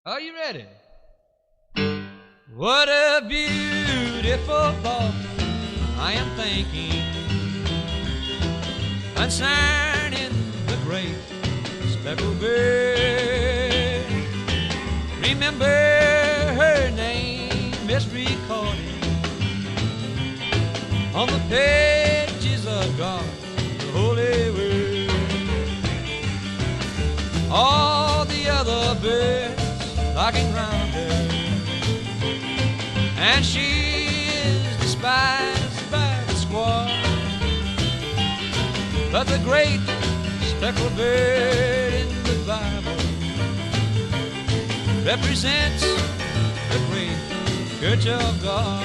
Are you ready? What a beautiful thought I am thinking concerning the great speckled bird. Remember, her name is recorded on the pages of God's holy word. All the other birds flocking round her, and she is despised by the squad. But the great speckled bird in the Bible represents the great church of God.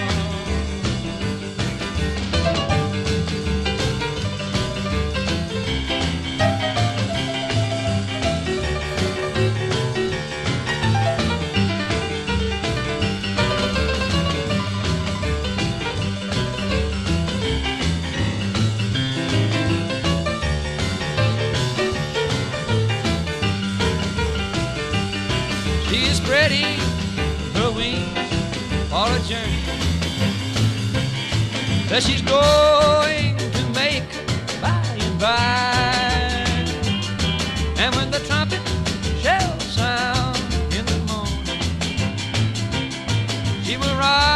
She is spreading her wings for a journey that she's going to make by and by. And when the trumpet shall sound in the morning, she will rise